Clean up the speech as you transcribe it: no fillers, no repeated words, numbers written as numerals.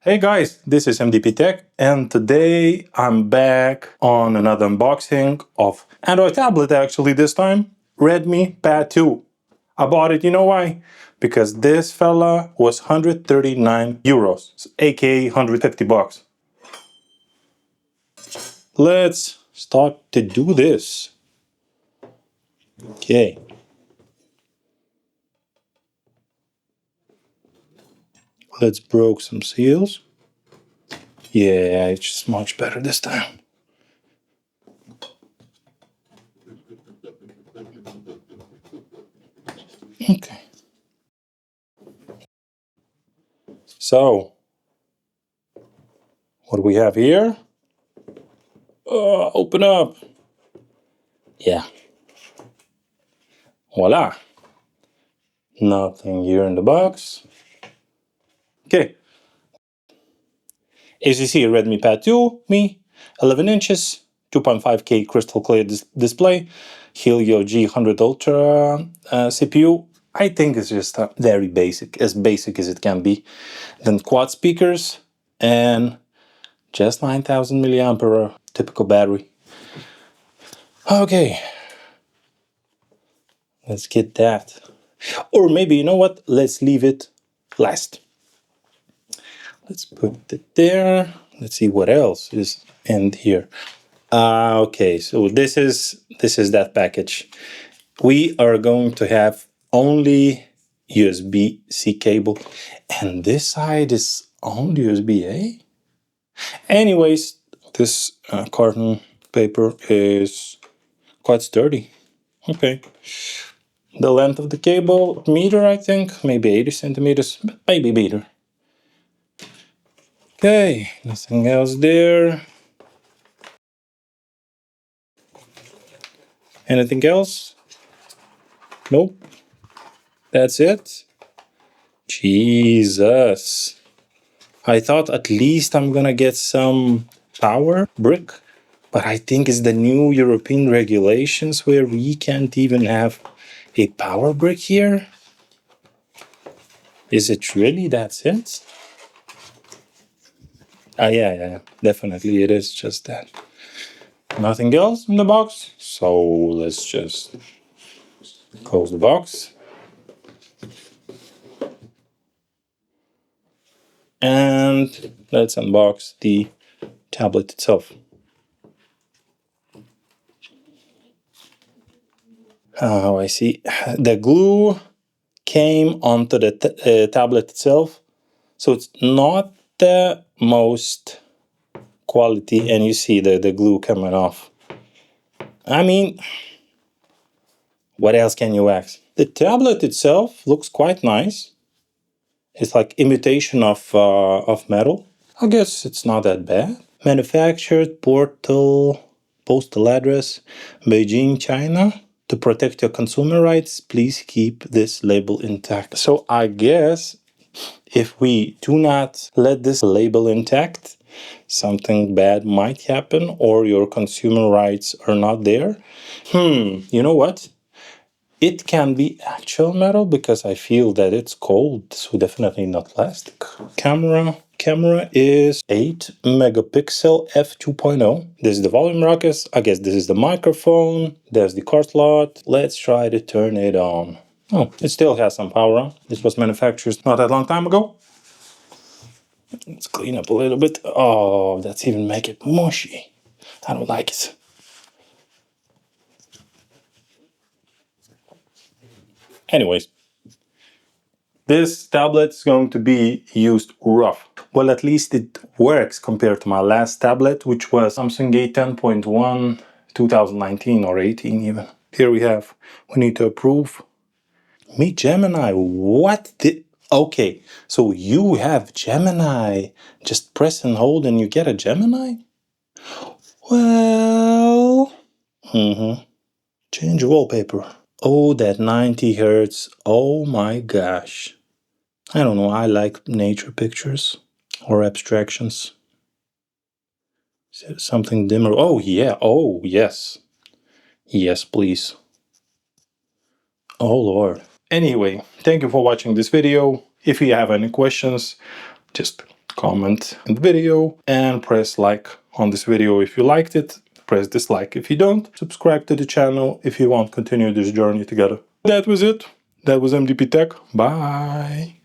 Hey guys, this is MDP Tech, and today I'm back on another unboxing of Android tablet, actually this time, Redmi Pad 2. I bought it, you know why? Because this fella was 139 euros, aka 150 bucks. Let's start to do this. Okay. Let's broke some seals. Yeah, it's just much better this time. Okay. So, what do we have here? Open up. Yeah. Voila. Nothing here in the box. Okay. As you see, Redmi Pad 2, me, 11 inches, 2.5K crystal clear display, Helio G100 Ultra CPU. I think it's just very basic as it can be. Then quad speakers and just 9,000 milliampere hour, typical battery. Okay, let's get that. Or maybe, you know what? Let's leave it last. Let's put it there. Let's see what else is in here. Okay, so this is that package. We are going to have only USB-C cable, and this side is only USB-A. Anyways, this carton paper is quite sturdy. Okay. The length of the cable, meter, I think, maybe 80 centimeters, maybe meter. Okay, nothing else there. Anything else? Nope. That's it. Jesus. I thought at least I'm gonna get some power brick, but I think it's the new European regulations where we can't even have a power brick here. Is it really that's it? Yeah, definitely it is just that. Nothing else in the box, so let's just close the box. And let's unbox the tablet itself. Oh, I see. The glue came onto the tablet itself, so it's not the most quality, and you see the glue coming off. I mean, what else can you ask? The tablet itself looks quite nice. It's like imitation of metal. I guess it's not that bad. Manufactured postal address, Beijing, China. To protect your consumer rights, please keep this label intact. So I guess if we do not let this label intact, something bad might happen, or your consumer rights are not there. You know what? It can be actual metal because I feel that it's cold, so definitely not plastic. Camera is 8 megapixel f2.0. This is the volume rockers. I guess this is the microphone. There's the card slot. Let's try to turn it on. Oh, it still has some power on. This was manufactured not that long time ago. Let's clean up a little bit. Oh, that's even make it mushy. I don't like it. Anyways, this tablet is going to be used rough. Well, at least it works compared to my last tablet, which was Samsung A10.1 2019 or 18 even. Here we have, we need to approve. Meet Gemini, what did... Okay, so you have Gemini. Just press and hold and you get a Gemini? Well... Change wallpaper. Oh, that 90 hertz. Oh my gosh. I don't know, I like nature pictures or abstractions. Something dimmer. Oh yeah, oh yes. Yes, please. Oh Lord. Anyway, thank you for watching this video. If you have any questions, just comment in the video, and press like on this video if you liked it. Press dislike if you don't. Subscribe to the channel if you want to continue this journey together. That was it. That was MDP Tech. Bye.